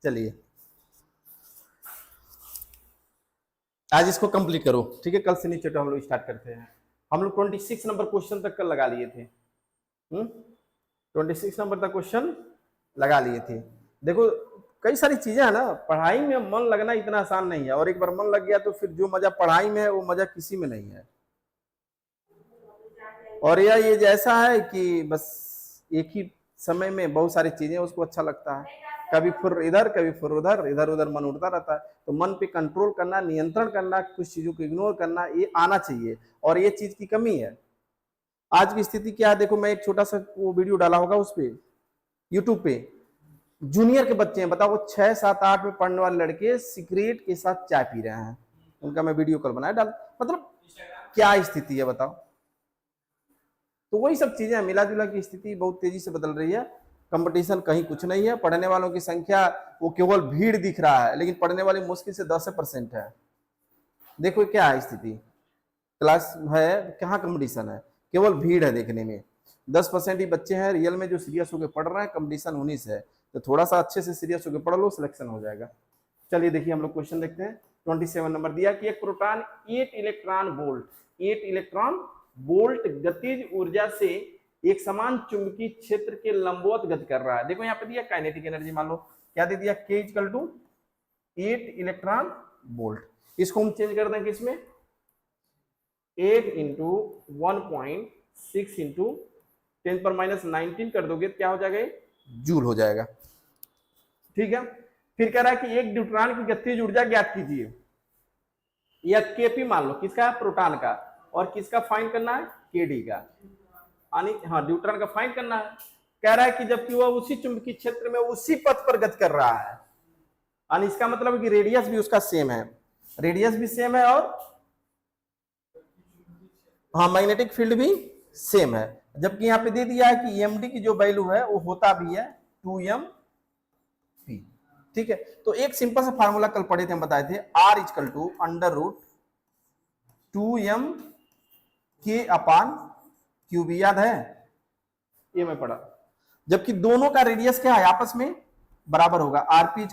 चलिए आज इसको कंप्लीट करो, ठीक है। कल से नीचे तो हम लोग स्टार्ट करते हैं। हम लोग 26 नंबर क्वेश्चन तक कल लगा लिए थे। 26 नंबर तक क्वेश्चन लगा लिए थे। देखो कई सारी चीजें है ना, पढ़ाई में मन लगना इतना आसान नहीं है, और एक बार मन लग गया तो फिर जो मजा पढ़ाई में है वो मजा किसी में नहीं है। और यह ये जैसा है कि बस एक ही समय में बहुत सारी चीजें उसको अच्छा लगता है, कभी फिर इधर कभी फिर उधर, इधर उधर मन उड़ता रहता है। तो मन पे कंट्रोल करना, नियंत्रण करना, कुछ चीजों को इग्नोर करना, ये आना चाहिए, और ये चीज की कमी है। आज की स्थिति क्या है देखो, मैं एक छोटा सा वो वीडियो डाला होगा उस पे यूट्यूब पे, जूनियर के बच्चे हैं, बताओ 6, 7, 8 में पढ़ने वाले लड़के सिगरेट के साथ चाय पी रहे हैं। उनका मैं वीडियो कल बनाया डाल, मतलब क्या स्थिति है बताओ। तो वही सब चीजें, मिला जुला की स्थिति बहुत तेजी से बदल रही है। कंपटीशन कहीं कुछ नहीं है, पढ़ने वालों की संख्या वो केवल भीड़ दिख रहा है, लेकिन पढ़ने वाले मुश्किल से 10% है। देखो क्या है स्थिति, क्लास है कहाँ कंपटीशन है, केवल भीड़ है देखने में। 10% ही बच्चे हैं रियल में जो सीरियस होकर पढ़ रहे हैं, कंपटीशन 19 है। तो थोड़ा सा अच्छे से सीरियस होकर पढ़ लो, सिलेक्शन हो जाएगा। चलिए देखिए हम लोग क्वेश्चन देखते हैं। 27 नंबर दिया कि एक प्रोटॉन 8 इलेक्ट्रॉन वोल्ट गतिज ऊर्जा से एक समान चुंबकीय क्षेत्र के लंबवत गति कर रहा है। देखो यहाँ पे दिया काइनेटिक एनर्जी, मान लो क्या दे दिया, K = 8 इलेक्ट्रॉन वोल्ट। इसको हम चेंज कर दें किसमें, 8 × 1.6 × 10⁻19 कर दोगे, क्या हो जाएगा, जूल हो जाएगा। ठीक है। फिर कह रहा है कि एक न्यूट्रॉन की गतिज ऊर्जा ज्ञात कीजिए। यह Kp मान लो किसका, प्रोटॉन का, और किसका फाइंड करना है, Kd का, यानी हाँ न्यूट्रॉन का फाइंड करना है। कह रहा है कि जबकि वह उसी चुंबकीय क्षेत्र में उसी पथ पर गति कर रहा है, यानी इसका मतलब है कि रेडियस भी उसका सेम है, रेडियस भी सेम है, और हाँ मैग्नेटिक फील्ड भी सेम है। जबकि यहाँ पे दे दिया है कि EMD की जो वैल्यू है वो होता भी है 2mp। ठीक है। तो एक सिंपल सा फार्मूला कल पढ़े थे, हम बताए थे, R = √2mk/क्यूब, याद है, ये मैं पढ़ा। जबकि दोनों का रेडियस क्या है, आपस में बराबर होगा, Rp =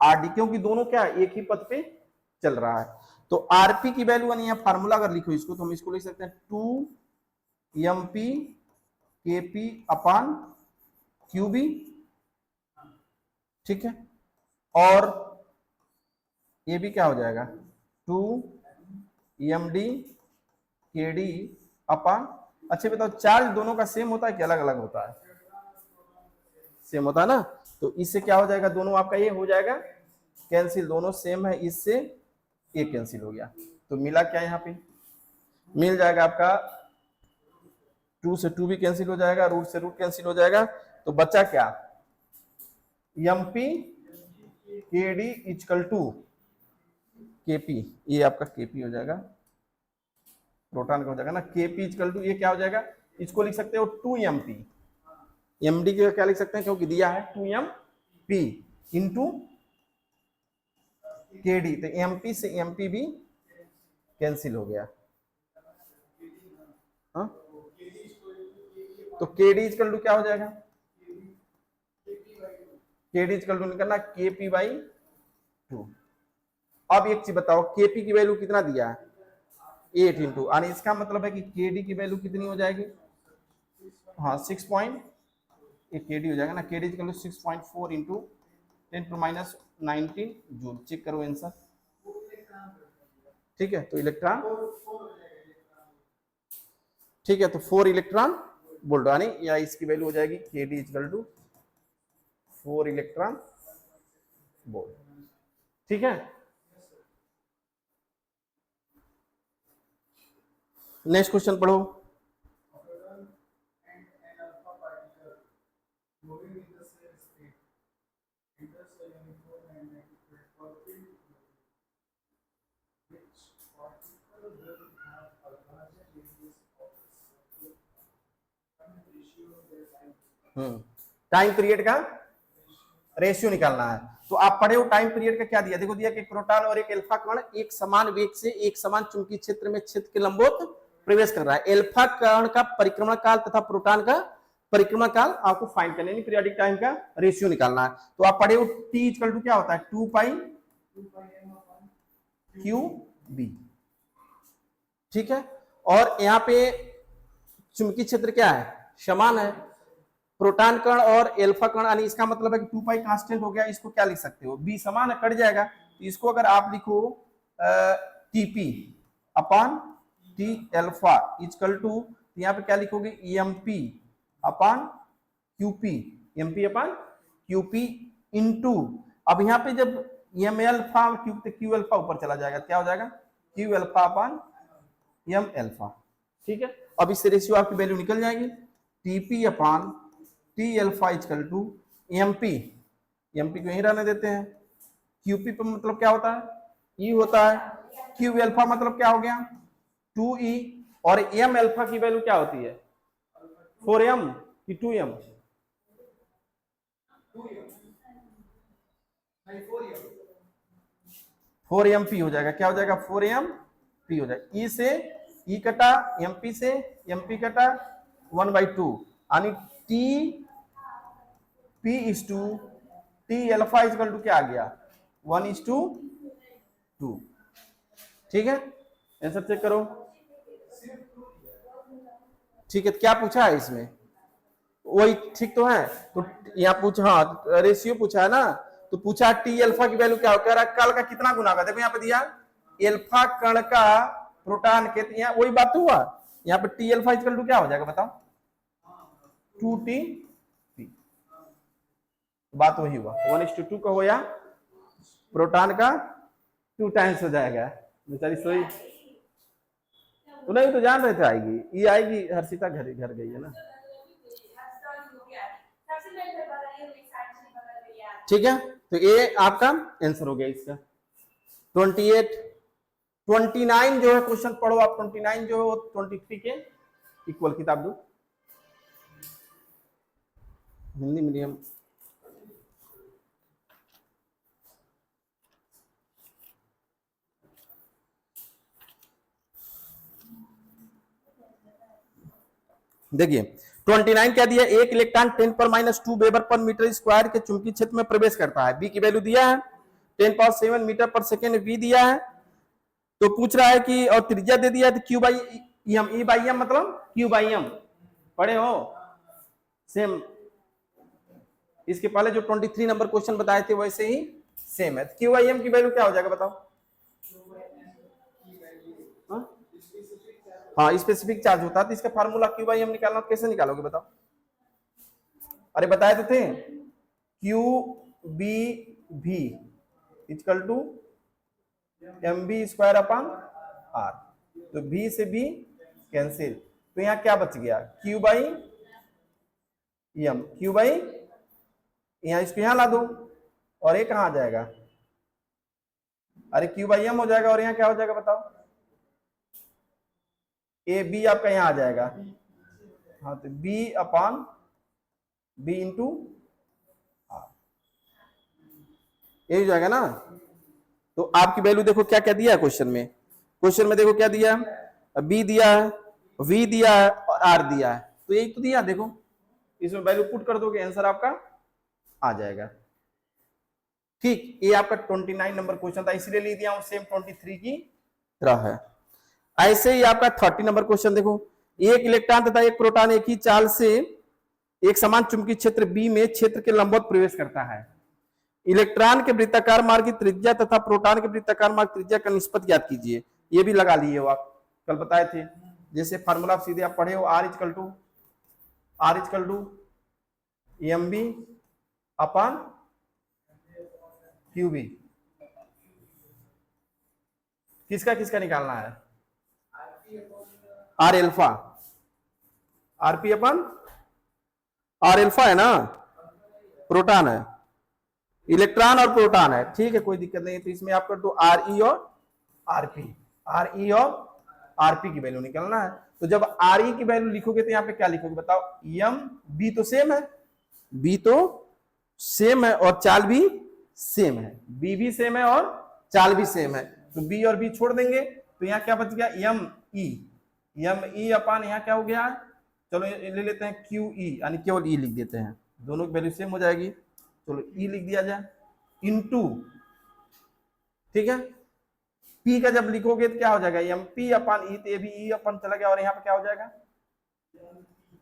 RD, क्योंकि दोनों क्या एक ही पथ पे चल रहा है। तो Rp की वैल्यू यानी यहाँ फार्मूला अगर लिखो इसको, तो हम इसको लिख सकते हैं 2mp kp/क्यूब, ठीक है। और ये भी क्या हो जाएगा, 2md kd/, अच्छे बताओ चार्ज दोनों का सेम होता है कि अलग अलग होता है, सेम होता है ना। तो इससे क्या हो जाएगा, दोनों आपका ये हो जाएगा कैंसिल, दोनों सेम है, इससे ये कैंसिल हो गया। तो मिला क्या, यहाँ पे मिल जाएगा आपका 2 से 2 भी कैंसिल हो जाएगा, रूट से रूट कैंसिल हो जाएगा। तो बचा क्या, mp kd = kp, ये आपका kp हो जाएगा, प्रोटॉन का हो जाएगा ना। kp = ये क्या हो जाएगा, इसको लिख सकते हो 2mp, md का क्या लिख सकते हैं, क्योंकि दिया है 2mp × kd, तो mp से mp भी कैंसिल हो गया। हाँ? तो kd = क्या हो जाएगा, kd = निकलना kp/2। अब एक चीज बताओ, kp की वैल्यू कितना दिया है, 8 × यानी इसका मतलब है कि kd की वैल्यू कितनी हो जाएगी, हाँ 6 ये kd हो जाएगा ना, kd = 6.4 × 10⁻19 जूल। चेक करो आंसर, ठीक है। तो इलेक्ट्रॉन, ठीक है, तो 4 इलेक्ट्रॉन वोल्ट, यानी या इसकी वैल्यू हो जाएगी kd = 4 इलेक्ट्रॉन वोल्ट, ठीक है। नेक्स्ट क्वेश्चन पढ़ो। टाइम पीरियड का रेशियो निकालना है। तो आप पढ़े हो टाइम पीरियड का क्या दिया, देखो दिया कि प्रोटॉन और एक अल्फा कण एक समान वेग से एक समान चुंबकीय क्षेत्र में क्षेत्र के लंबवत प्रवेश कर रहा है। अल्फा कण का परिक्रमण काल तथा प्रोटॉन का परिक्रमा काल आपको फाइंड करना है, पीरियोडिक टाइम का रेशियो निकालना है। तो आप पढ़े हो टी इक्वल टू क्या होता है 2 पाई क्यू बी, ठीक है। और यहाँ पे चुंबकीय क्षेत्र क्या है, समान है। प्रोटॉन कण और एल्फा कण, यानी इसका मतलब है कि 2 पाई कांस्टेंट हो गया। इसको क्या लिख सकते हो, बी समान है, कट जाएगा। तो इसको अगर आप लिखो TP upon T alpha equal to, यहाँ पे क्या लिखोगे MP upon QP, MP upon QP into, अब यहाँ पे जब एम एल्फा क्यू एल्फा ऊपर चला जाएगा, क्या हो जाएगा Q alpha upon M alpha, ठीक है। अब इससे रेशियो आपकी वैल्यू निकल जाएगी, TP upon T alpha equal to MP, MP को यहीं रहने देते हैं, क्यूपी पर मतलब क्या होता है ई होता है, क्यू एल्फा मतलब क्या हो गया 2e, और एम एल्फा की वैल्यू क्या होती है 4m की 2m, 4mp हो जाएगा, क्या हो जाएगा 4mp हो जाएगा। ई से ई कटा, एमपी से एमपी कटा, 1/2, यानी T P is to T alpha equal to क्या आ गया 1:2, ठीक है। आंसर चेक करो, ठीक है। क्या पूछा है इसमें, वही ठीक तो है। तो यहाँ पूछा, हाँ रेशियो पूछा है ना, तो पूछा टी एल्फा की वैल्यू क्या हो, कह रहा है कल का कितना गुना होगा। देखो यहाँ पे दिया एल्फा कण का प्रोटॉन के, यहाँ वही बात तो हुआ, यहाँ पे टी एल्फा इक्वल टू क्या हो जाएगा बताओ 2t, बात वही हुआ 1:2 का हो, या प्रोटॉन का 2 टाइम्स हो जाएगा। बेचारी सोई तो नहीं, तो जान रहे थे आएगी, ये आएगी, हर्षिता घर घर गई है ना, ठीक है। तो ये आपका आंसर हो गया इसका 28। 29 जो है क्वेश्चन पढ़ो आप, 29 जो है वो 23 के इक्वल, किताब दो हिंदी मीडियम। देखिए 29 क्या दिया, एक electron 10⁻² weber per metre square के चुंबकीय क्षेत्र में प्रवेश करता है। बी की वैल्यू दिया है 10⁻7 मीटर पर सेकेंड वी दिया है। तो पूछ रहा है कि, और त्रिज्या दे दिया है Q by M, E by M मतलब क्यू बाई एम, पढ़े हो सेम, इसके पहले जो 23 नंबर क्वेश्चन बताए थे वैसे ही सेम है। क्यू बाई एम की वैल्यू क्या हो जाएगा बताओ, हाँ स्पेसिफिक चार्ज होता है, तो इसका फार्मूला क्यू बाई एम निकालना, कैसे निकालोगे बताओ, अरे बताए तो थे क्यू बी भी equal to M B square upon R, तो बी से बी कैंसिल, तो यहाँ क्या बच गया Q by M, Q by, यहाँ इसको यहाँ ला दो, और ये कहाँ आ जाएगा, अरे क्यू बाई एम हो जाएगा, और यहाँ क्या हो जाएगा बताओ, ए बी आपका यहाँ आ जाएगा, हाँ तो B upon B into R, ये हो जाएगा ना। तो आपकी वैल्यू देखो क्या क्या दिया है क्वेश्चन में, क्वेश्चन में देखो क्या दिया है, बी दिया है, वी दिया है और आर दिया है, तो यही तो दिया, देखो इसमें वैल्यू पुट कर दोगे आंसर आपका आ जाएगा, ठीक। ये आपका 29 नंबर क्वेश्चन था, इसलिए ले दिया हूं, सेम 23 की तरह है। ऐसे ही आपका 30 नंबर क्वेश्चन देखो, एक इलेक्ट्रॉन तथा एक प्रोटॉन एक ही चाल से एक समान चुंबकीय क्षेत्र बी में क्षेत्र के लंबवत प्रवेश करता है। इलेक्ट्रॉन के वृत्ताकार मार्ग की त्रिज्या तथा प्रोटॉन के वृत्ताकार मार्ग त्रिज्या का निष्पत्ति ज्ञात कीजिए। ये भी लगा लिए हो आप, कल बताए थे, जैसे फार्मूला सीधे आप पढ़े हो, R equal to M B upon Q B, किसका किसका निकालना है, R alpha, RP upon R alpha है ना, प्रोटॉन है, इलेक्ट्रॉन और प्रोटॉन है, ठीक है कोई दिक्कत नहीं है। तो इसमें आप कर दो आर ई और आरपी, आर ई और आरपी की वैल्यू निकालना है। तो जब आर ई की वैल्यू लिखोगे तो यहाँ पे क्या लिखोगे बताओ, एम बी तो सेम है, बी तो सेम है और चाल भी सेम है, बी भी सेम है और चाल भी सेम है, तो बी और बी छोड़ देंगे, तो यहाँ क्या बच गया एम ई, एम ई अपान यहाँ क्या हो गया, चलो ये ले लेते हैं क्यू ई, यानी केवल ई लिख देते हैं, दोनों की वैल्यू सेम हो जाएगी। चलो ई लिख दिया जाए इनटू, ठीक है, पी का जब लिखोगे तो क्या हो जाएगा एम पी अपन ई, तो ये भी ई अपन चला गया और यहाँ पे क्या हो जाएगा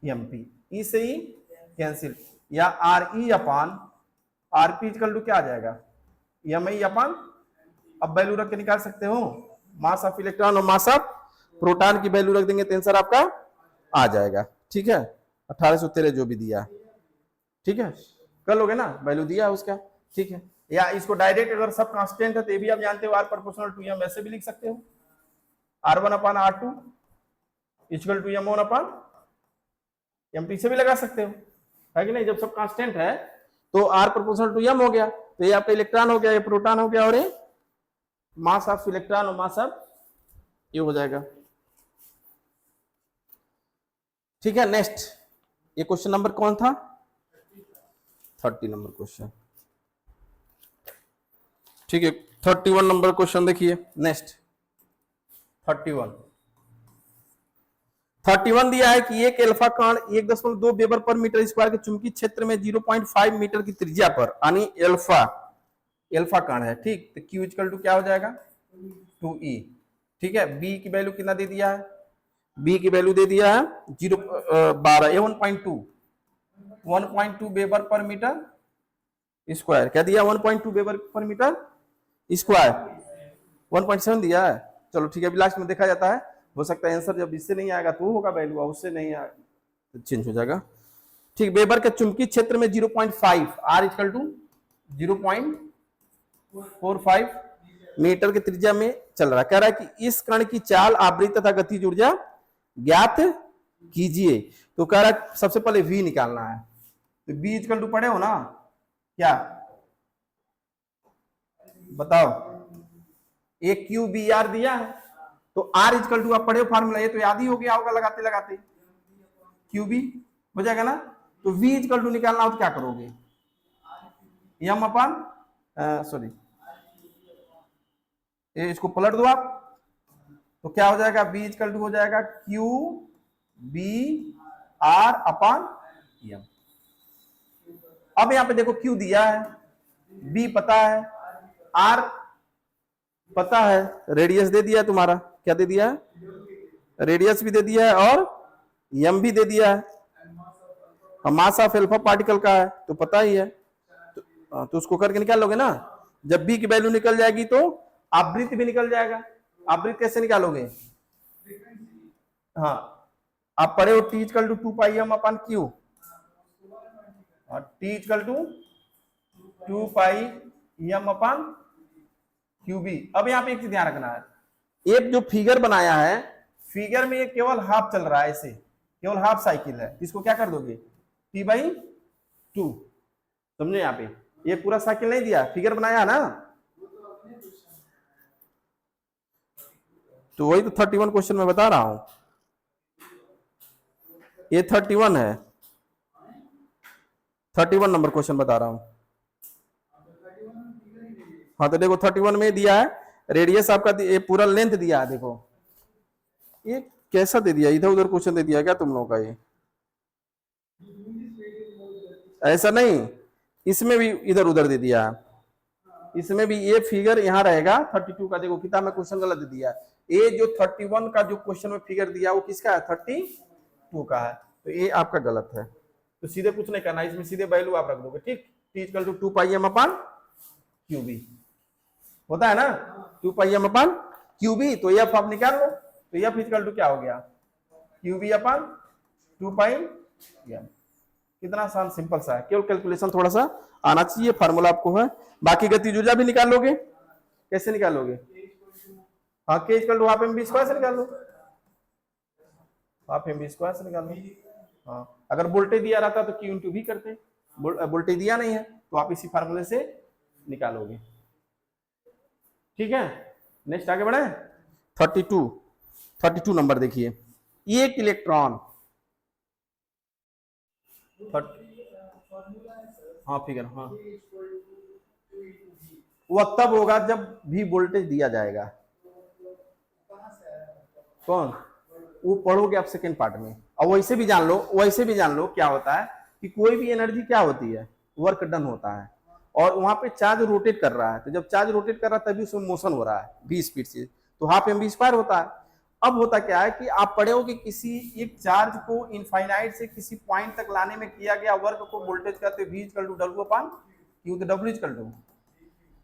एम पी, ई से ई कैंसिल, या R E upon R P equal to क्या आ जाएगा एम ई अपन, अब वैल्यू रख के निकाल सकते हो मास ऑफ इलेक्ट्रॉन और मास ऑफ प्रोटॉन की वैल्यू रख देंगे तो आंसर आपका आ जाएगा। ठीक है, 1813 जो भी दिया, ठीक है, कर लोगे ना, वैल्यू दिया उसका। ठीक है, या इसको डायरेक्ट अगर सब कांस्टेंट है तो ये भी आप जानते हो आर प्रोपोर्शनल टू एम, ऐसे भी लिख सकते हो R1 upon R2 equal to M1 upon M2 से भी लगा सकते हो, है कि नहीं। जब सब कांस्टेंट है तो R प्रोपोर्शनल टू M हो गया, तो ये आपका इलेक्ट्रॉन हो गया, ये प्रोटॉन हो गया, और ये मास ऑफ इलेक्ट्रॉन और मास ऑफ ये हो जाएगा। ठीक है, नेक्स्ट ये क्वेश्चन नंबर कौन था 30 नंबर क्वेश्चन। ठीक है, 31 नंबर क्वेश्चन देखिए। नेक्स्ट 31 दिया है कि एक एल्फा कण 1.2 वेबर पर मीटर स्क्वायर के चुंबकीय क्षेत्र में 0.5 मीटर की त्रिज्या पर, यानी एल्फा कण है, ठीक, तो Q इक्वल टू क्या हो जाएगा 2E। ठीक है, B की वैल्यू कितना दे दिया है, B की वैल्यू दे दिया है 1.2 वेबर पर मीटर स्क्वायर, क्या दिया 1.2 वेबर पर मीटर स्क्वायर, 1.7 दिया है। चलो ठीक है, अभी लास्ट में देखा जाता है, हो सकता है आंसर जब इससे नहीं आएगा तो होगा वैल्यू, उससे नहीं आएगा तो चेंज हो जाएगा। ठीक, वेबर के चुंबकीय क्षेत्र में 0.5, R इक्वल टू 0.45 मीटर की त्रिज्या में चल रहा है। कह रहा है कि इस कण की चाल, आवृत्ति तथा गतिज ऊर्जा ज्ञात कीजिए। तो कह रहा है सबसे पहले V निकालना है, तो B इक्वल टू पढ़े हो ना, क्या बताओ, एक क्यू बी आर दिया है, तो R इक्वल टू आप पढ़े हो फॉर्मूला, ये तो याद ही हो गया होगा लगाते लगाते, क्यू बी हो जाएगा ना। तो V इक्वल टू निकालना हो तो क्या करोगे, M अपन सॉरी ये इसको पलट दो आप, तो क्या हो जाएगा B इक्वल टू हो जाएगा Q B R upon M। अब यहां पे देखो Q दिया है, B पता है, R पता है, रेडियस दे दिया है तुम्हारा, क्या दे दिया है, रेडियस भी दे दिया है और M भी दे दिया है, मास ऑफ एल्फा पार्टिकल का है तो पता ही है, तो उसको करके निकाल लोगे ना। जब B की वैल्यू निकल जाएगी तो आवृत्ति भी निकल जाएगा। आवृत्ति कैसे निकालोगे, हाँ आप पढ़े हो T equal to 2 pi M upon Q, T equal to 2 pi M upon QB। अब यहाँ पे एक चीज ध्यान रखना है, एक जो फिगर बनाया है, फिगर में ये केवल हाफ चल रहा है, ऐसे केवल हाफ साइकिल है, इसको क्या कर दोगे T/2, समझे। यहाँ पे ये पूरा साइकिल नहीं दिया, फिगर बनाया ना, तो वही तो 31 क्वेश्चन में बता रहा हूं, ये 31 है, 31 नंबर क्वेश्चन बता रहा हूं। हाँ तो देखो 31 में दिया है, रेडियस आपका ये पूरा लेंथ दिया है, देखो ये कैसा दे दिया, इधर उधर क्वेश्चन दे दिया क्या तुम लोगों का, ये ऐसा नहीं, इसमें भी इधर उधर दे दिया है, इसमें भी ये फिगर यहाँ रहेगा 32 का, देखो किताब में क्वेश्चन गलत दे दिया है, ये जो 31 का जो क्वेश्चन में फिगर दिया वो किसका है 32 का है, तो ये आपका गलत है, तो सीधे कुछ नहीं करना, इसमें सीधे वैल्यू आप रख दोगे, ठीक। T equal to 2 pi M upon QB होता है ना, 2 पाई M अपन QB, तो F आप निकाल लो, तो F इक्वल टू क्या हो गया QB अपन 2 पाई M। कितना आसान सिंपल सा है, केवल कैलकुलेशन थोड़ा सा आना चाहिए, फार्मूला आपको है। बाकी गतिज ऊर्जा भी निकाल लोगे, कैसे निकालोगे, हाँ K equal to half M/v square से निकाल लो, हाफ M/v स्क्वायर से निकाल लो। हाँ अगर वोल्टेज दिया रहता तो Q इंटू भी करते, वोल्टेज दिया नहीं है तो आप इसी फार्मूले से निकालोगे, ठीक है। नेक्स्ट आगे बढ़े, 32 नंबर देखिए, एक इलेक्ट्रॉन, हाँ फिगर, हाँ वह तब होगा जब भी वोल्टेज दिया जाएगा, कौन, वो पढ़ोगे आप सेकेंड पार्ट में, और वैसे भी जान लो, वैसे भी जान लो क्या होता है कि कोई भी एनर्जी क्या होती है, वर्क डन होता है, और वहां पे चार्ज रोटेट कर रहा है, तो जब चार्ज रोटेट कर रहा है तभी उसमें मोशन हो रहा है v स्पीड से, तो हाफ एम बी स्क्वायर होता है। अब होता क्या है कि आप पढ़े हो कि किसी एक चार्ज को इनफाइनाइट से किसी पॉइंट तक लाने में किया गया वर्क को वोल्टेज कहते हैं v equal to W upon Q, तो डब्ल्यू इक्वल टू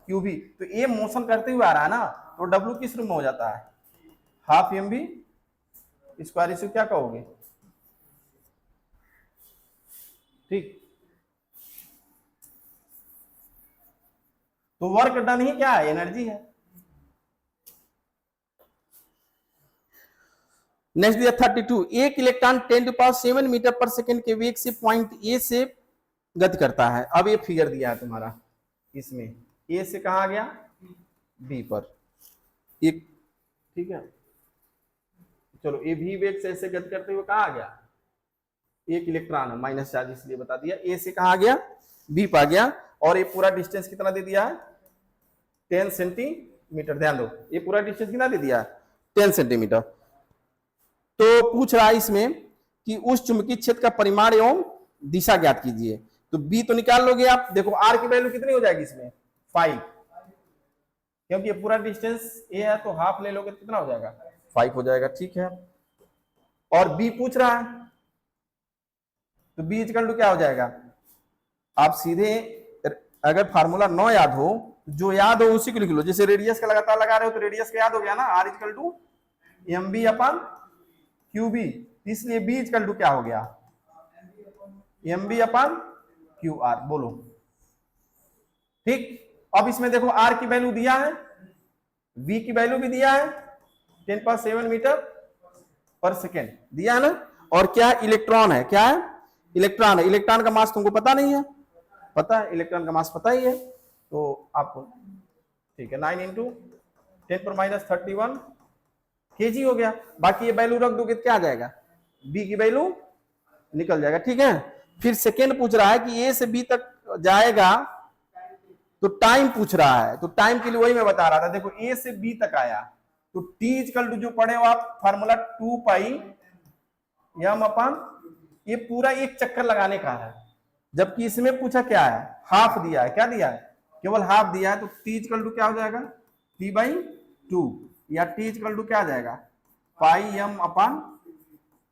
क्यू भी, तो ये मोशन करते हुए आ रहा है ना, तो डब्ल्यू किस रूप में हो जाता है, हाफ एम बी स्क्वायर, इसे क्या कहोगे, ठीक। तो वर्क डन ही क्या है, एनर्जी है। नेक्स्ट दिया 32, एक इलेक्ट्रॉन 10⁷ मीटर पर सेकेंड के वेग से पॉइंट ए से गति करता है। अब ये फिगर दिया है तुम्हारा, इसमें ए से कहा गया बी पर एक, ठीक है, चलो ए भी वेग से ऐसे गति करते हुए कहा गया, एक इलेक्ट्रॉन है, माइनस चार्ज इसलिए बता दिया, ए से कहा गया बी पा गया, और ये पूरा डिस्टेंस कितना दे दिया है 10 सेंटीमीटर, ध्यान दो ये पूरा डिस्टेंस कितना दे दिया 10 सेंटीमीटर। तो पूछ रहा है इसमें कि उस चुंबकीय क्षेत्र का परिमाण एवं दिशा ज्ञात कीजिए, तो बी तो निकाल लोगे आप, देखो आर की वैल्यू कितनी हो जाएगी इसमें 5, क्योंकि ये पूरा डिस्टेंस ए है तो हाफ ले लोगे तो कितना हो जाएगा 5 हो जाएगा, ठीक है। और बी पूछ रहा है, तो बी इक्वल टू क्या हो जाएगा, आप सीधे अगर फार्मूला 9 याद हो, जो याद हो उसी को लिख लो, जैसे रेडियस का लगातार लगा रहे हो तो रेडियस का याद हो गया ना, R equal to M B upon Q B, इसलिए बी इक्वल टू क्या हो गया M B upon Q R, बोलो ठीक। अब इसमें देखो आर की वैल्यू दिया है, वी की वैल्यू भी दिया है 10⁷ मीटर पर सेकेंड दिया है ना, और क्या इलेक्ट्रॉन है, क्या है इलेक्ट्रॉन है, इलेक्ट्रॉन का मास तुमको पता नहीं है, पता है इलेक्ट्रॉन का मास पता ही है, तो आपको ठीक है 9 × 10⁻31 kg हो गया, बाकी ये वैल्यू रख दोगे क्या आ जाएगा, बी की वैल्यू निकल जाएगा, ठीक है। फिर सेकेंड पूछ रहा है कि ए से बी तक जाएगा, तो टाइम पूछ रहा है, तो टाइम के लिए वही मैं बता रहा था, देखो ए से बी तक आया, तो टी इक्वल टू जो पढ़े हो आप फार्मूला 2πm अपन, ये पूरा एक चक्कर लगाने का है, जबकि इसमें पूछा क्या है हाफ दिया है, क्या दिया है केवल हाफ दिया है, तो टी इक्वल टू क्या हो जाएगा T/2, या टी इक्वल टू क्या आ जाएगा πm अपन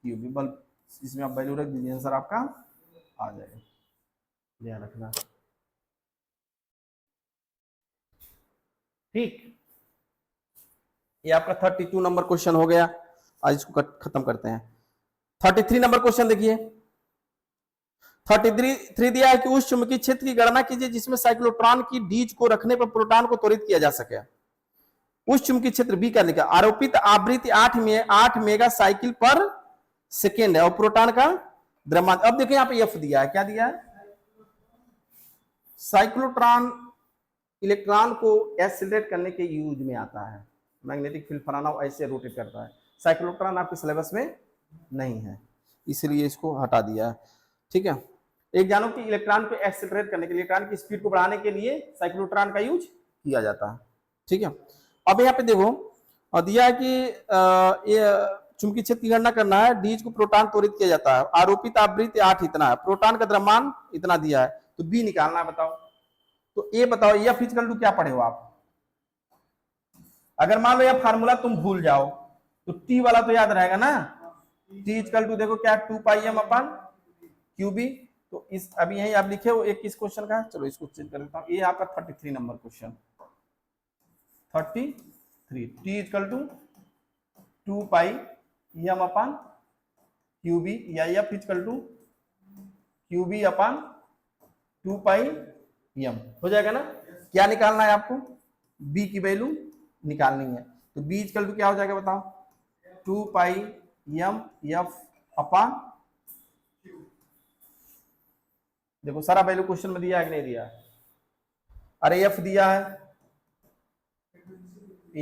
क्यू, बल इसमें आप वैल्यू रख दीजिए, आंसर आपका आ जाएगा, ध्यान रखना, ठीक। ये आपका 32 नंबर क्वेश्चन हो गया, आज इसको खत्म करते हैं। 33 नंबर क्वेश्चन देखिए, 33 दिया है कि उस चुंबकीय क्षेत्र की गणना कीजिए जिसमें साइक्लोट्रॉन की डीज को रखने पर प्रोटॉन को त्वरित किया जा सके। उस चुंबकीय क्षेत्र बी का निकाल, आरोपित आवृत्ति 8 मेगा साइकिल पर सेकेंड है, और प्रोटॉन का द्रव्यमान, अब देखिए यहाँ पे एफ दिया है, क्या दिया है, साइक्लोट्रॉन इलेक्ट्रॉन को एक्सीलरेट करने के यूज में आता है, मैग्नेटिक फील्ड फलाना ऐसे रोटेट करता है, साइक्लोट्रॉन आपके सिलेबस में नहीं है इसलिए इसको हटा दिया है, ठीक है। एक जानो कि इलेक्ट्रॉन को एक्सीलरेट करने के लिए, इलेक्ट्रॉन की स्पीड को बढ़ाने के लिए साइक्लोट्रॉन का यूज किया जाता है, ठीक है। अब यहाँ पे देखो और दिया है कि ये चुंबकीय क्षेत्र की गणना करना है, डीज को प्रोटॉन त्वरित किया जाता है, आरोपित आवृत्ति 8 इतना है, प्रोटॉन का द्रव्यमान इतना दिया है, तो बी निकालना है, बताओ। तो ए बताओ, यह फिजिकल टू क्या पढ़े हो आप, अगर मान लो यह फार्मूला तुम भूल जाओ तो टी वाला तो याद रहेगा ना, टी इक्वल टू देखो क्या 2πm अपन क्यूबी, तो इस अभी यही आप लिखे हो एक किस क्वेश्चन का, चलो इसको चेंज कर देता हूं, ये आपका 33 number question 33, T equal to 2πm upon q B, या F equal to q B upon 2πm हो जाएगा ना। क्या निकालना है आपको, बी की वैल्यू निकालनी है, तो बी इक्वल टू क्या हो जाएगा बताओ 2πm f अपन, देखो सारा वैल्यू क्वेश्चन में दिया है कि नहीं दिया, अरे एफ दिया है,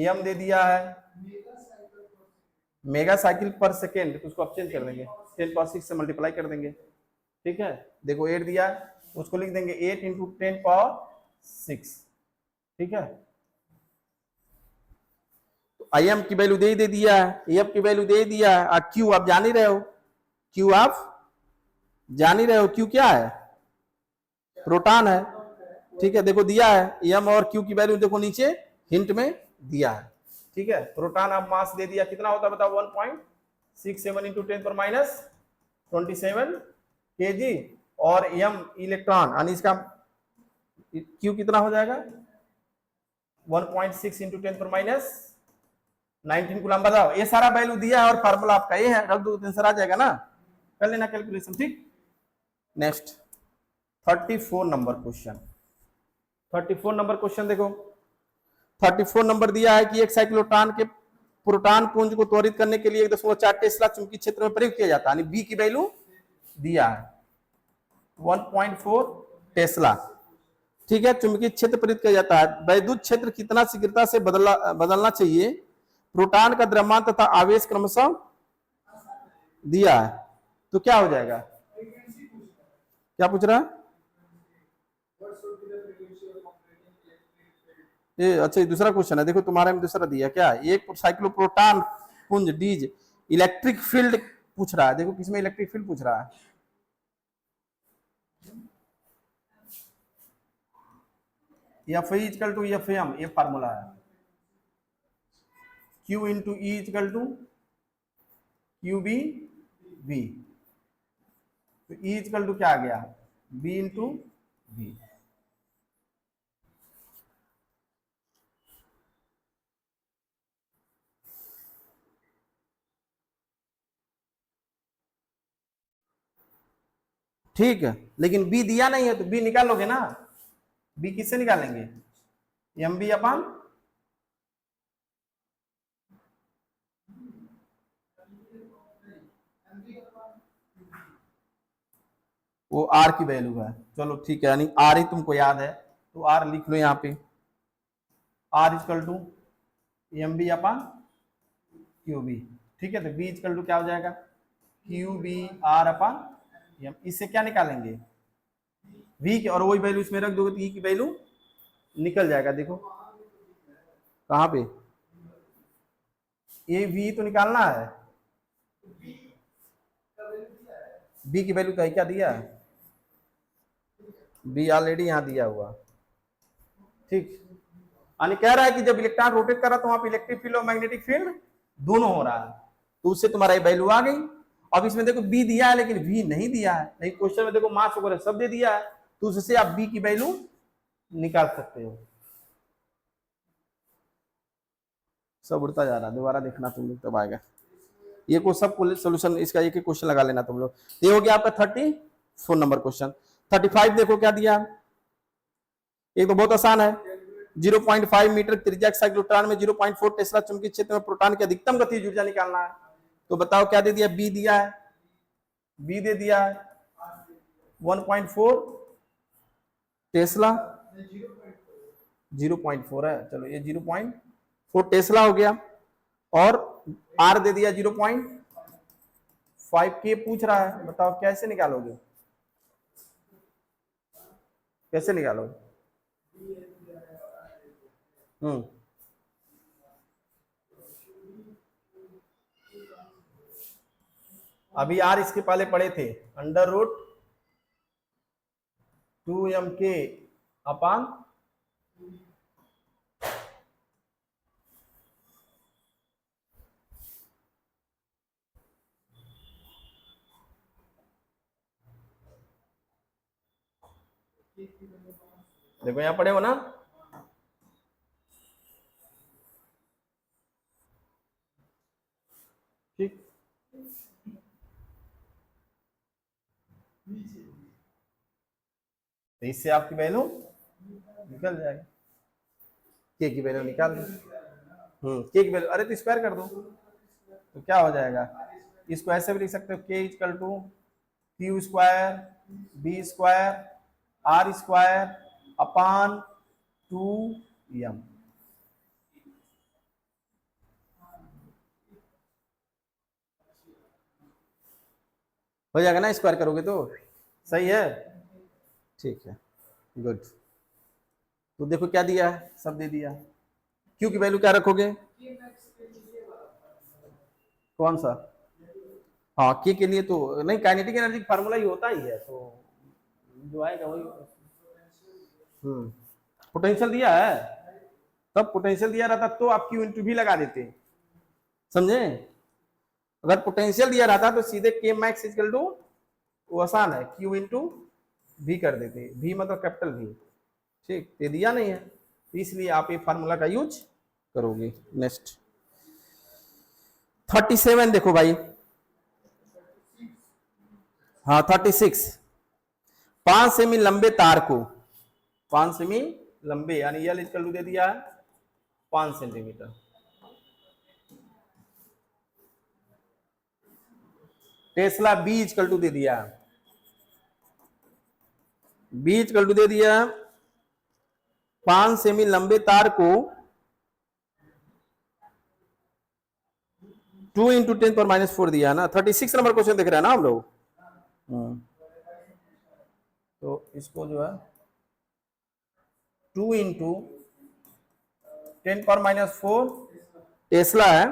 एम दे दिया है, मेगा साइकिल पर सेकेंड, तो उसको आप चेंज कर देंगे 10⁻6 से मल्टीप्लाई कर देंगे, ठीक है। देखो 8 दिया है, उसको लिख देंगे 8 × 10⁻6, ठीक है। तो आई एम की वैल्यू दे दिया है, एफ की वैल्यू दे दिया है, और क्यू आप जान ही रहे हो, क्यू आप जान ही रहे हो, क्यू क्या है, प्रोटॉन है। ठीक है, देखो दिया है एम और क्यू की वैल्यू देखो नीचे हिंट में दिया है। ठीक है, प्रोटॉन अब मास दे दिया, कितना होता है बताओ, 1.67 इंटू 10 पर माइनस 27 केजी, और एम इलेक्ट्रॉन यानी इसका क्यू कितना हो जाएगा 1.6 इंटू 10 पर माइनस 19 कूलम। बताओ, ये सारा वैल्यू दिया है और फार्मूला आपका ये है, रख दो तो आंसर आ जाएगा ना, कर लेना कैलकुलेशन। ठीक, next 34 number question. 34 number question देखो, 34 नंबर दिया है कि एक साइक्लोट्रॉन के प्रोटॉन पुंज को त्वरित करने के लिए 1.4 टेस्ला चुंबकीय क्षेत्र में प्रयोग किया जाता है, यानी बी की वैल्यू दिया है 1.4 टेस्ला। ठीक है, चुंबकीय क्षेत्र प्रेरित किया जाता है, वैद्युत क्षेत्र कितना शीघ्रता से बदलना चाहिए, प्रोटॉन का द्रव्यमान तथा आवेश क्रमशः दिया है, तो क्या हो जाएगा, क्या पूछ रहा है ये, अच्छा ये दूसरा क्वेश्चन है, देखो तुम्हारे में दूसरा दिया क्या, एक साइक्लोप्रोटॉन पुंज डीज इलेक्ट्रिक फील्ड पूछ रहा है, देखो किसमें इलेक्ट्रिक फील्ड पूछ रहा है, F E equal to F M, ये फार्मूला है, Q into E equal to Q B V, तो ई इक्वल टू क्या आ गया बी इंटू वी। ठीक है, लेकिन बी दिया नहीं है तो बी निकालोगे ना, बी किससे निकालेंगे, एम बी अपान वो आर की वैल्यू है, चलो ठीक है, यानी आर ही तुमको याद है तो आर लिख लो यहाँ पे, R equal to M B upon Q B. ठीक है, तो बी इजकल टू क्या हो जाएगा Q B R upon M, इससे क्या निकालेंगे वी की, और वही वैल्यू इसमें रख दोगे तो ई की वैल्यू निकल जाएगा। देखो कहाँ पे, ए वी तो निकालना है, बी की वैल्यू तो क्या दिया है, बी ऑलरेडी यहाँ दिया हुआ। ठीक, यानी कह रहा है कि जब इलेक्ट्रॉन रोटेट कर रहा है तो वहां पे इलेक्ट्रिक फील्ड और मैग्नेटिक फील्ड दोनों हो रहा है, तो उससे तुम्हारा ये वैल्यू आ गई। अब इसमें देखो बी दिया है लेकिन वी नहीं दिया है, नहीं क्वेश्चन में देखो मास वगैरह सब दे दिया है, तो उससे आप बी की वैल्यू निकाल सकते हो। सब उड़ता जा रहा है, दोबारा देखना तुम लोग तब आएगा, ये को सब सोल्यूशन इसका एक एक क्वेश्चन लगा लेना तुम लोग। ये हो गया आपका 34 नंबर क्वेश्चन। 35 देखो क्या दिया, एक तो बहुत आसान है, 0.5 मीटर त्रिज्या साइक्लोट्रॉन में 0.4 टेस्ला चुंबकीय क्षेत्र में प्रोटॉन की अधिकतम गतिज ऊर्जा निकालना है, तो बताओ क्या दे दिया, बी दिया है, बी दे दिया है 1.4 टेस्ला, 0.4 है, चलो ये 0.4 टेस्ला हो गया, और आर दे दिया 0.5 के पूछ रहा है, बताओ कैसे निकालोगे, कैसे निकालोगे, अभी आर इसके पहले पढ़े थे, अंडर रूट 2m के अपान देखो यहां पढ़े हो ना, ठीक, तो इससे आपकी वैल्यू निकल जाएगी, के की वैल्यू निकाल दो, के की वैल्यू, अरे तो स्क्वायर कर दो तो क्या हो जाएगा, इसको ऐसे भी लिख सकते हो K equal to Q square B square R square upon 2m। हो जाएगा ना, स्क्वायर करोगे तो सही है, ठीक है, गुड। तो देखो क्या दिया है, सब दे दिया, क्यू की वैल्यू क्या रखोगे, कौन सा हाँ के लिए तो नहीं, काइनेटिक एनर्जी फार्मूला ही होता ही है, तो जो आएगा वही। पोटेंशियल दिया है, तब पोटेंशियल दिया रहता तो आप क्यू इंटू भी लगा देते, समझे। अगर पोटेंशियल दिया रहता तो सीधे के मैक्स इक्वल टू, वो आसान है, क्यू इंटू भी कर देते, भी मतलब कैपिटल भी, ठीक, ये दिया नहीं है, तो इसलिए आप ये फार्मूला का यूज करोगे। नेक्स्ट 37 देखो भाई, हाँ 36, 5 सेमी लंबे तार को, 5 सेमी लंबे यानी एल इक्वल टू दे दिया है 5 centimetre, tesla B equal to दे दिया, बी इक्वल टू दे दिया 5 सेमी लंबे तार को 2 इंटू 10⁻⁴ दिया है ना। 36 नंबर क्वेश्चन देख रहे हैं ना हम लोग। तो इसको जो है 2 इंटू 10⁻⁴ टेस्ला है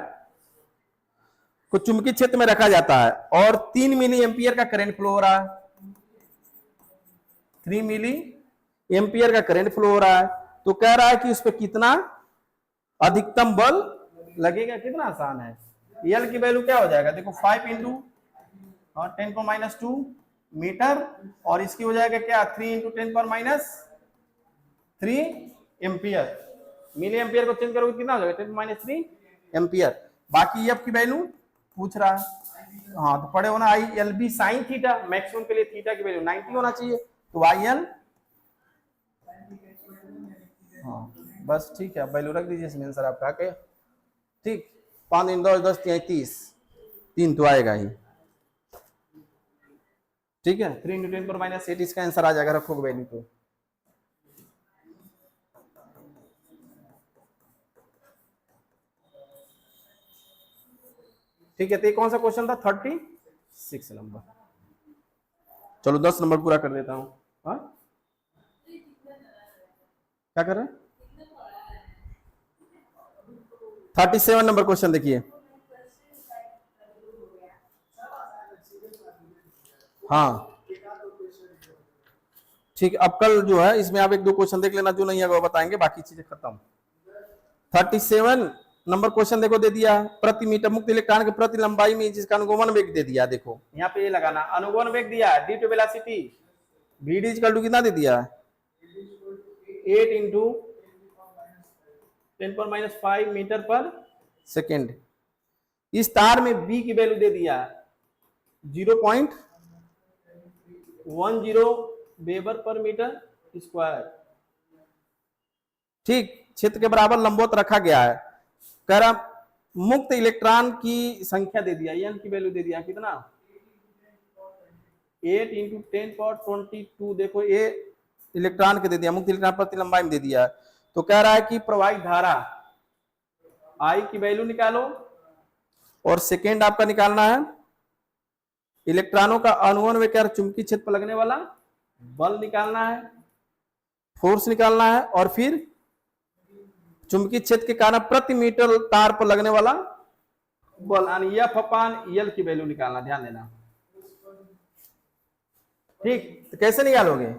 को चुंबकीय क्षेत्र में रखा जाता है और 3 मिली एम्पियर का करंट फ्लो हो रहा है, 3 मिली एम्पियर का करंट फ्लो हो रहा है, तो कह रहा है कि उस पर कितना अधिकतम बल लगेगा, कितना आसान है। एल की वैल्यू क्या हो जाएगा, देखो 5 इंटू 10⁻² मीटर, और इसकी हो जाएगा क्या 3 इंटू 10⁻³ एम्पियर, मिली एम्पियर को चेंज करोगे कितना हो जाएगा 10⁻³ एम्पियर। बाकी एफ की वैल्यू पूछ रहा है, हाँ तो पढ़े होना, I L B sine theta, maximum के लिए थीटा की वैल्यू 90 होना चाहिए, तो आई एल, हाँ बस ठीक है, वैल्यू रख दीजिए इसमें आंसर आपका के, ठीक, 5 × 10 = 33, 3 तो आएगा ही, ठीक है, 3 × 10⁻⁸ इसका आंसर आ जाएगा, रखोगे वैल्यू तो। ठीक है, तो ये कौन सा क्वेश्चन था, 36 नंबर। चलो 10 नंबर पूरा कर देता हूं। हाँ क्या कर रहे हैं, 37 नंबर क्वेश्चन देखिए। हाँ ठीक, अब कल जो है इसमें आप 1-2 क्वेश्चन देख लेना, जो नहीं है वो बताएंगे, बाकी चीजें खत्म। 37 नंबर क्वेश्चन देखो दे दिया, प्रति मीटर मुक्त इलेक्ट्रॉन के प्रति लंबाई में जिसका अनुगमन वेग दे दिया, देखो यहाँ पे ये लगाना, अनुगमन वेग दिया D to velocity, VD equal to कितना दे दिया 8 इंटू 10⁻⁵ मीटर पर सेकेंड। इस तार में बी की वैल्यू दे दिया 0.10 वेबर पर मीटर स्क्वायर, ठीक, क्षेत्र के बराबर लंबवत रखा गया है, कह रहा मुक्त इलेक्ट्रॉन की संख्या दे दिया, एन की वैल्यू दे दिया कितना 8 इंटू 10⁻22, देखो ये इलेक्ट्रॉन के दे दिया, मुक्त इलेक्ट्रॉन प्रति लंबाई में दे दिया, तो कह रहा है कि प्रवाहित धारा आई की वैल्यू निकालो, और सेकेंड आपका निकालना है इलेक्ट्रॉनों का अनुगमन वेग, चुंबकीय क्षेत्र पर लगने वाला बल निकालना है, फोर्स निकालना है, और फिर चुंबकीय क्षेत्र के कारण प्रति मीटर तार पर लगने वाला बल, यानी एफ अपान एल की वैल्यू निकालना, ध्यान देना, ठीक। तो कैसे निकालोगे,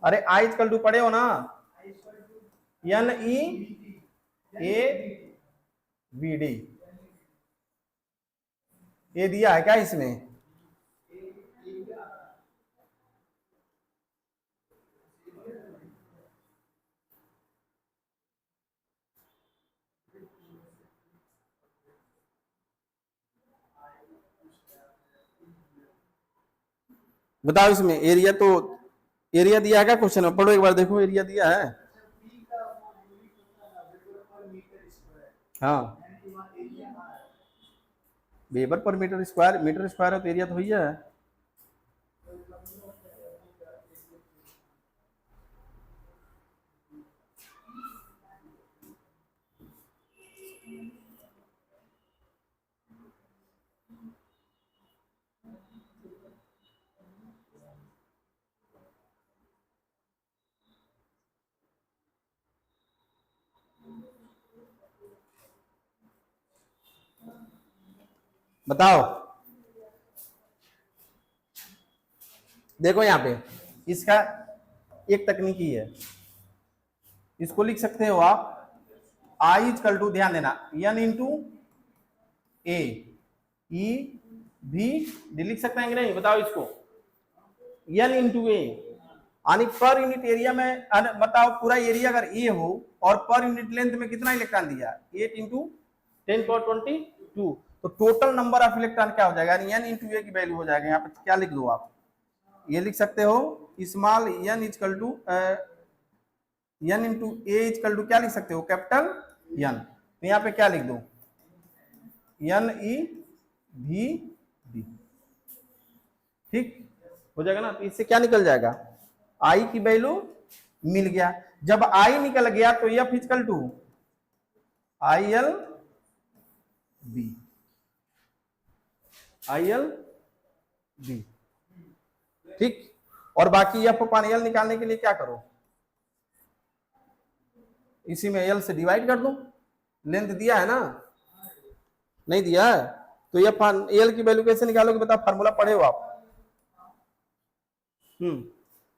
अरे आई इक्वल टू पढ़े हो ना, N E A B D, ये दिया है क्या इसमें, बताओ इसमें एरिया, तो एरिया दिया है क्या क्वेश्चन में, पढ़ो एक बार देखो, एरिया दिया है, हाँ weber per metre square, metre square है तो एरिया तो भैया है, बताओ देखो यहाँ पे इसका एक तकनीकी है, इसको लिख सकते हो आप आई इक्वल टू, ध्यान देना, एन इंटू ए ई भी डी, लिख सकते हैं कि नहीं बताओ इसको, एन इंटू ए, यानी पर यूनिट एरिया में बताओ पूरा एरिया अगर ए हो और पर यूनिट लेंथ में कितना इलेक्ट्रॉन दिया, 8 इंटू 10^22, तो टोटल नंबर ऑफ इलेक्ट्रॉन क्या हो जाएगा, एन इंटू ए की वैल्यू हो जाएगा। यहाँ पे क्या लिख दो आप, ये लिख सकते हो small N equal to N into A equal to क्या लिख सकते हो, कैपिटल एन। तो यहाँ पे क्या लिख दो, एन ई भी डी, ठीक हो जाएगा ना। तो इससे क्या निकल जाएगा, आई की वैल्यू मिल गया। जब आई निकल गया तो F equal to I L B, I L B, ठीक। और बाकी एफ अपान एल निकालने के लिए क्या करो, इसी में एल से डिवाइड कर दो, लेंथ दिया है ना, नहीं दिया है तो एफ अपान एल की वैल्यू कैसे निकालोगे बताओ, फार्मूला पढ़े हो आप।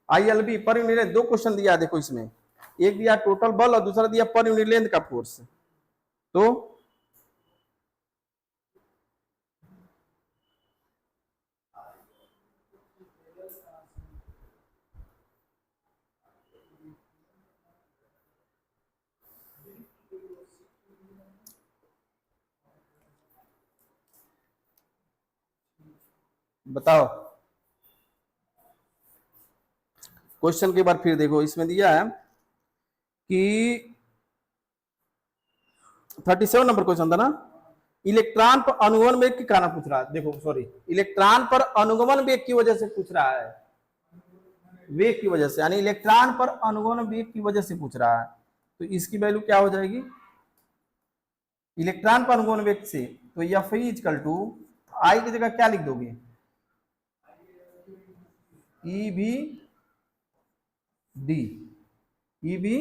I L B per unit, दो क्वेश्चन दिया देखो इसमें, एक दिया टोटल बल और दूसरा दिया पर यूनिट लेंथ का फोर्स। तो बताओ, क्वेश्चन के बाद फिर देखो इसमें दिया है कि 37 नंबर क्वेश्चन था ना, इलेक्ट्रॉन पर अनुगमन वेग के कारण पूछ रहा है। देखो सॉरी, इलेक्ट्रॉन पर अनुगमन वेग की वजह से पूछ रहा है, वेग की वजह से, यानी इलेक्ट्रॉन पर अनुगमन वेग की वजह से पूछ रहा है। तो इसकी वैल्यू क्या हो जाएगी, इलेक्ट्रॉन पर अनुगमन वेग से, तो एफ इक्वल टू आई की जगह क्या लिख दोगे, E B D, E B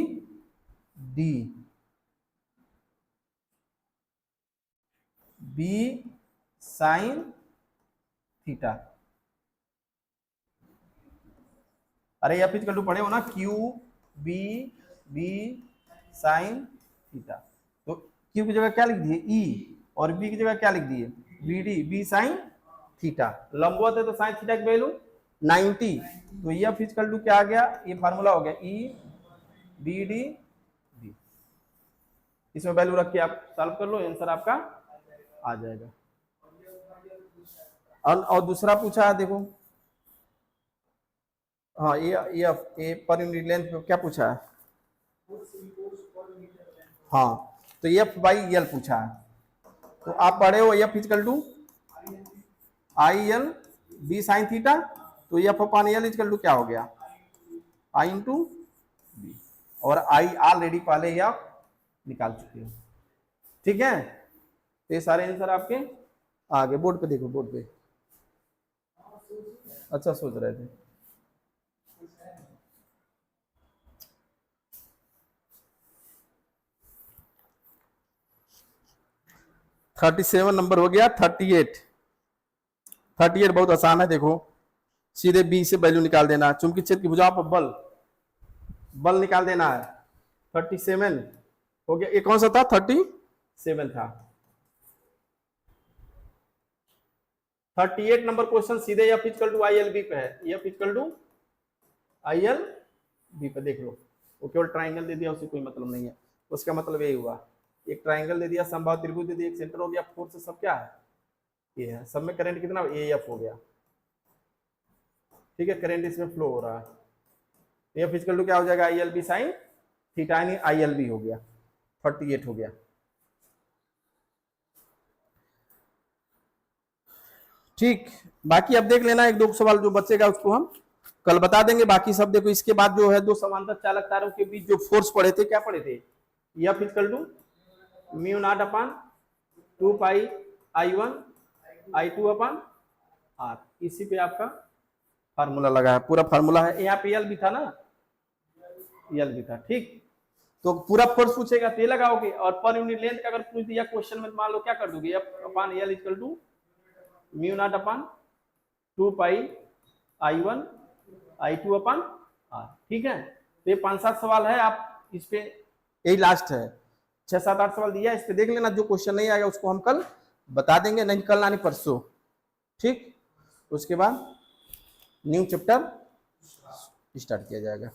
D B sine theta. अरे एफ इक्वल टू पढ़े हो ना, Q B B sine theta, तो क्यू की जगह क्या लिख दिए ई, और बी की जगह क्या लिख दिए B D, B sine theta. लंबवत है तो साइन थीटा की वैल्यू 90, तो एफ इक्वल टू क्या आ गया, ये फार्मूला हो गया ई बी डी बी। इसमें वैल्यू रख के आप सॉल्व कर लो, आंसर आपका आ जाएगा। और दूसरा पूछा है देखो, हाँ ये पर यूनिट लेंथ पे क्या पूछा है, हाँ तो एफ बाई एल पूछा है। तो आप पढ़े हो F equal to I L B sine theta, तो F upon L equal to क्या हो गया, आई इंटू बी, और आई ऑलरेडी पहले ही आप निकाल चुके हो, ठीक है। तो ये सारे आंसर आपके आगे बोर्ड पे देखो, बोर्ड पे अच्छा सोच रहे थे। थर्टी 37 नंबर हो गया, 38 बहुत आसान है। देखो सीधे बी से वैल्यू निकाल देना, चुंबकीय क्षेत्र की भुजाओं पर बल निकाल देना है। 37 हो गया, ये कौन सा था, 37 था। 38 नंबर क्वेश्चन सीधे F equal to I L B पे है, F equal to I L B पे देख लो, वो केवल ट्राइंगल दे दिया, उससे कोई मतलब नहीं है। उसका मतलब यही हुआ, एक ट्राइंगल दे दिया, समबाहु त्रिभुज दे दिया, एक सेंटर हो गया, फोर्स सब क्या है, ये है। सब में करंट कितना, ए एफ हो गया, ठीक है, करंट इसमें फ्लो हो रहा है। एफ इक्वल टू क्या हो जाएगा, I L B sine theta, यानी आई एल बी हो गया, 38 हो गया। ठीक, बाकी अब देख लेना, एक दो सवाल जो बचेगा उसको हम कल बता देंगे, बाकी सब देखो। इसके बाद जो है दो समांतर चालक तारों के बीच जो फोर्स पढ़े थे, क्या पढ़े थे, F equal to mu naught upon 2 pi I1 I2 upon R, इसी पे आपका फार्मूला लगा है, पूरा फार्मूला है। यहाँ पे एल भी था ना, एल भी था, ठीक। तो पूरा फोर्स पूछेगा तो ये लगाओगे, और पर यूनिट लेंथ का अगर पूछ दिया क्वेश्चन में, मान लो क्या कर दोगे, F upon L equal to mu naught upon 2 pi I1 I2/R। ठीक है, तो ये 5-7 सवाल है, आप इस पे, यही लास्ट है, 6-7-8 सवाल दिया है, इस पे देख लेना, जो क्वेश्चन नहीं आएगा उसको हम कल बता देंगे, नहीं कल आनी परसों। ठीक, उसके बाद न्यू चैप्टर स्टार्ट किया जाएगा।